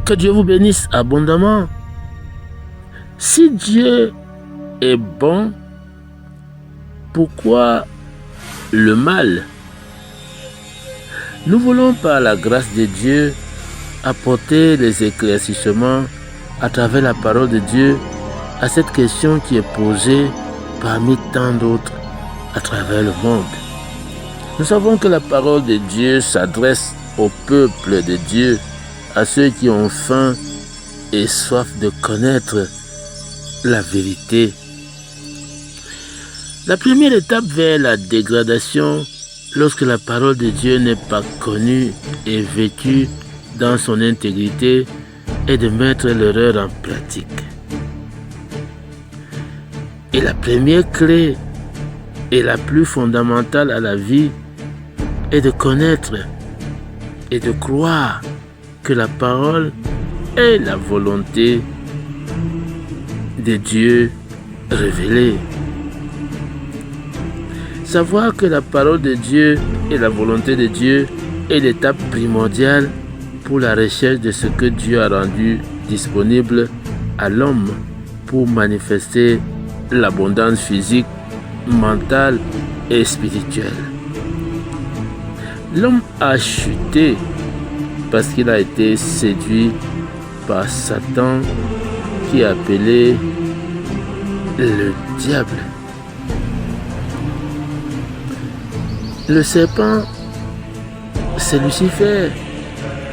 Que Dieu vous bénisse abondamment. Si Dieu est bon, pourquoi le mal? Nous voulons par la grâce de Dieu apporter les éclaircissements à travers la parole de Dieu à cette question qui est posée parmi tant d'autres à travers le monde. Nous savons que la parole de Dieu s'adresse au peuple de Dieu, à ceux qui ont faim et soif de connaître la vérité. La première étape vers la dégradation, lorsque la parole de Dieu n'est pas connue et vécue dans son intégrité, est de mettre l'erreur en pratique. Et la première clé et la plus fondamentale à la vie est de connaître et de croire que la parole est la volonté de Dieu révélée. Savoir que la parole de Dieu et la volonté de Dieu est l'étape primordiale pour la recherche de ce que Dieu a rendu disponible à l'homme pour manifester l'abondance physique, mentale et spirituelle. L'homme a chuté parce qu'il a été séduit par Satan, qui est appelé le diable. Le serpent, c'est Lucifer.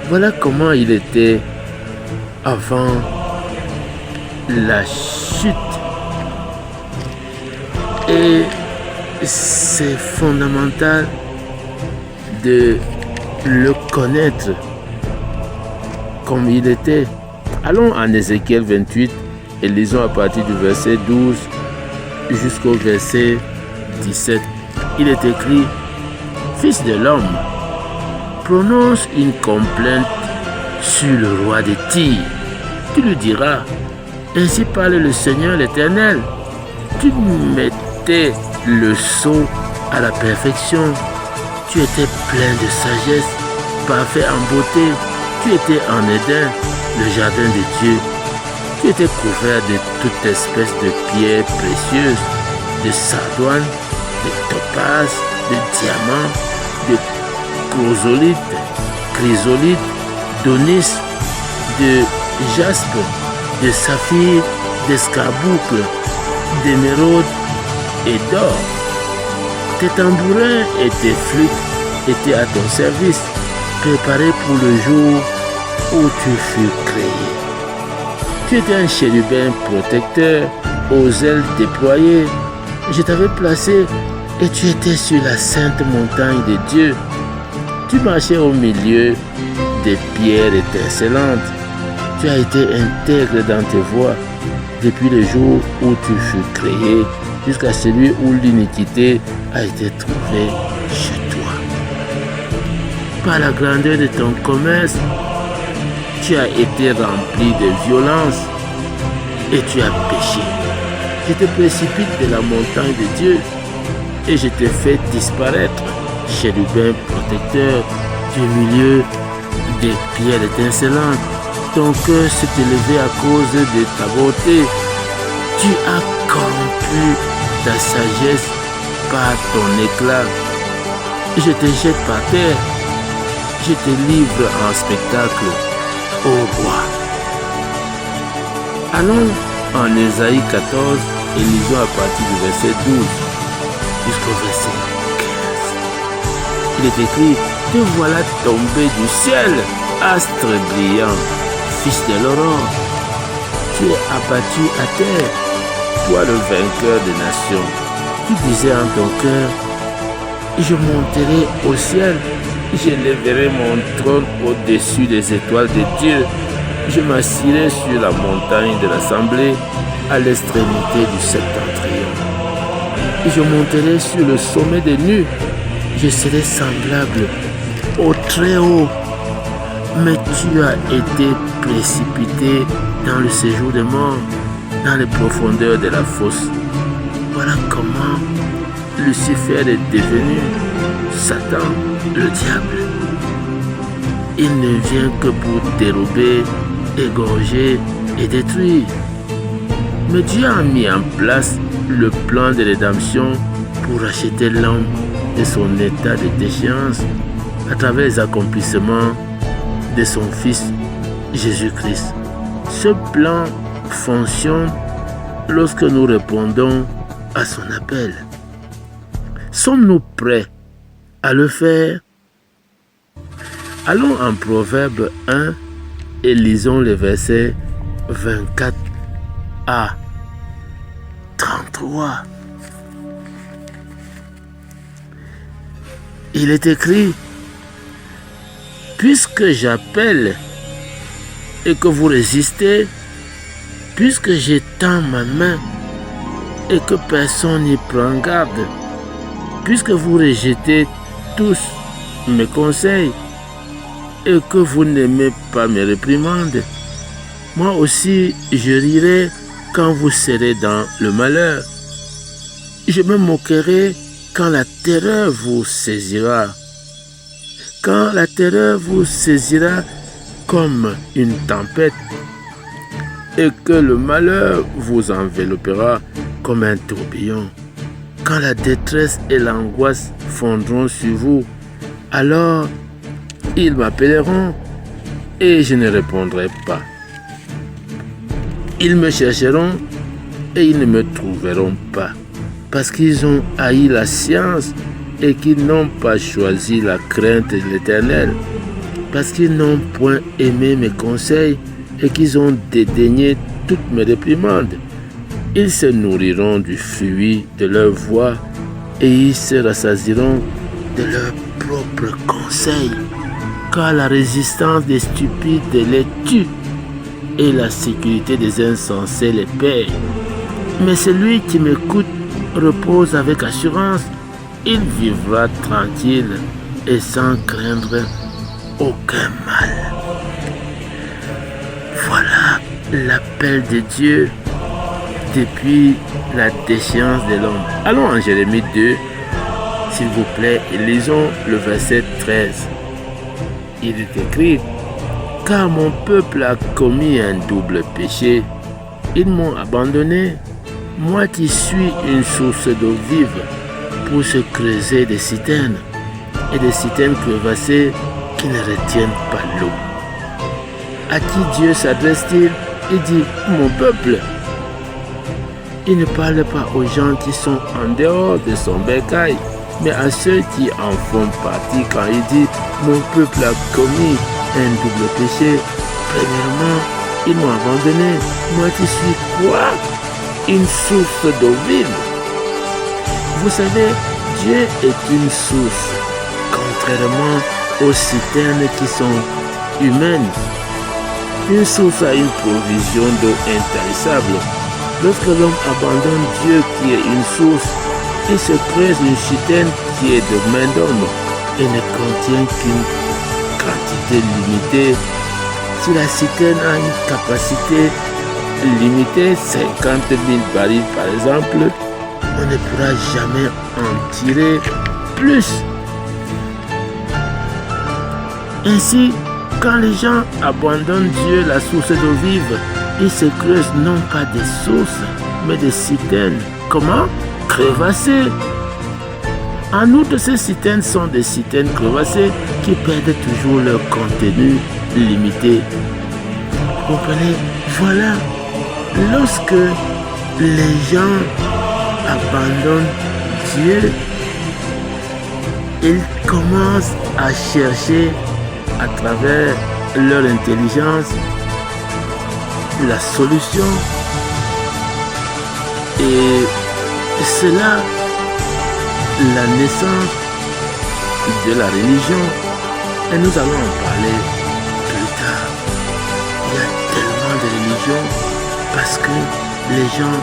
Voilà comment il était avant la chute. Et c'est fondamental de le connaître comme il était. Allons en Ézéchiel 28 et lisons à partir du verset 12 jusqu'au verset 17. Il est écrit: Fils de l'homme, prononce une complainte sur le roi de Tyr. Tu lui diras: ainsi parle le Seigneur l'Éternel. Tu mettais le sceau à la perfection. Tu étais plein de sagesse, parfait en beauté. Tu étais en Éden, le jardin de Dieu. Tu étais couvert de toute espèce de pierres précieuses, de sardoine, de topaz, de diamants, de chrysolite, d'onyx, de jaspe, de saphir, d'escarboucle, d'émeraude et d'or. Tes tambourins et tes flûtes étaient à ton service, préparés pour le jour où tu fus créé. Tu étais un chérubin protecteur aux ailes déployées. Je t'avais placé et tu étais sur la sainte montagne de Dieu. Tu marchais au milieu des pierres étincelantes. Tu as été intègre dans tes voies depuis le jour où tu fus créé jusqu'à celui où l'iniquité a été trouvée chez toi. Par la grandeur de ton commerce, tu as été rempli de violence et tu as péché. Je te précipite de la montagne de Dieu et je te fais disparaître, chérubin protecteur du milieu des pierres étincelantes. Ton cœur s'est élevé à cause de ta beauté. Tu as corrompu ta sagesse par ton éclat. Je te jette par terre. Je te livre en spectacle au roi. Allons en Ésaïe 14 et lisons à partir du verset 12 jusqu'au verset 15. Il est écrit: te voilà tombé du ciel, astre brillant, fils de l'aurore. Tu es abattu à terre, toi le vainqueur des nations. Tu disais en ton cœur: je monterai au ciel, j'élèverai mon trône au-dessus des étoiles de Dieu. Je m'assirai sur la montagne de l'assemblée, à l'extrémité du septentrion. Je monterai sur le sommet des nues, je serai semblable au Très-Haut. Mais tu as été précipité dans le séjour des morts, dans les profondeurs de la fosse. Voilà comment Lucifer est devenu Satan, le diable. Il ne vient que pour dérober, égorgés et détruits. Mais Dieu a mis en place le plan de rédemption pour racheter l'homme de son état de déchéance à travers les accomplissements de son Fils Jésus-Christ. Ce plan fonctionne lorsque nous répondons à son appel. Sommes-nous prêts à le faire? Allons en Proverbe 1 et lisons les versets 24 à 33. Il est écrit: puisque j'appelle et que vous résistez, puisque j'étends ma main et que personne n'y prend garde, puisque vous rejetez tous mes conseils et que vous n'aimez pas mes réprimandes, moi aussi je rirai quand vous serez dans le malheur. Je me moquerai quand la terreur vous saisira. Quand la terreur vous saisira comme une tempête et que le malheur vous enveloppera comme un tourbillon. Quand la détresse et l'angoisse fondront sur vous, alors ils m'appelleront et je ne répondrai pas. Ils me chercheront et ils ne me trouveront pas, parce qu'ils ont haï la science et qu'ils n'ont pas choisi la crainte de l'Éternel, parce qu'ils n'ont point aimé mes conseils et qu'ils ont dédaigné toutes mes réprimandes. Ils se nourriront du fruit de leur voix et ils se rassasieront de leurs propres conseils, car la résistance des stupides les tue et la sécurité des insensés les paie. Mais celui qui m'écoute repose avec assurance, il vivra tranquille et sans craindre aucun mal. Voilà l'appel de Dieu depuis la déchéance de l'homme. Allons en Jérémie 2, s'il vous plaît, et lisons le verset 13. Il est écrit: car mon peuple a commis un double péché. Ils m'ont abandonné, moi qui suis une source d'eau vive, pour se creuser des citernes, et des citernes crevassées qui ne retiennent pas l'eau. À qui Dieu s'adresse-t-il? Il dit: mon peuple. Il ne parle pas aux gens qui sont en dehors de son bercail, mais à ceux qui en font partie quand il dit: mon peuple a commis un double péché. Premièrement, ils m'ont abandonné, moi qui suis quoi? Une source d'eau vive. Vous savez, Dieu est une source, contrairement aux citernes qui sont humaines. Une source a une provision d'eau intarissable. Lorsque l'homme abandonne Dieu qui est une source, il se creuse une citerne qui est de main d'homme et ne contient qu'une quantité limitée. Si la citerne a une capacité limitée, 50 000 barils par exemple, on ne pourra jamais en tirer plus. Ainsi, quand les gens abandonnent Dieu, la source d'eau vive, ils se creusent non pas des sources, mais des citernes. Comment? Crevassées. En outre, ces citernes sont des citernes crevassées qui perdent toujours leur contenu limité. Vous comprenez? Voilà. Lorsque les gens abandonnent Dieu, ils commencent à chercher à travers leur intelligence la solution. Et c'est là la naissance de la religion. Et nous allons en parler plus tard. Il y a tellement de religions parce que les gens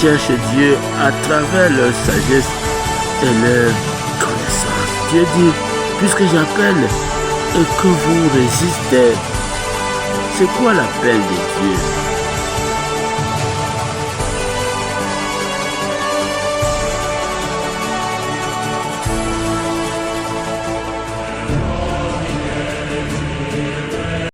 cherchent Dieu à travers leur sagesse et leur connaissance. Dieu dit: puisque j'appelle et que vous résistez. C'est quoi l'appel de Dieu?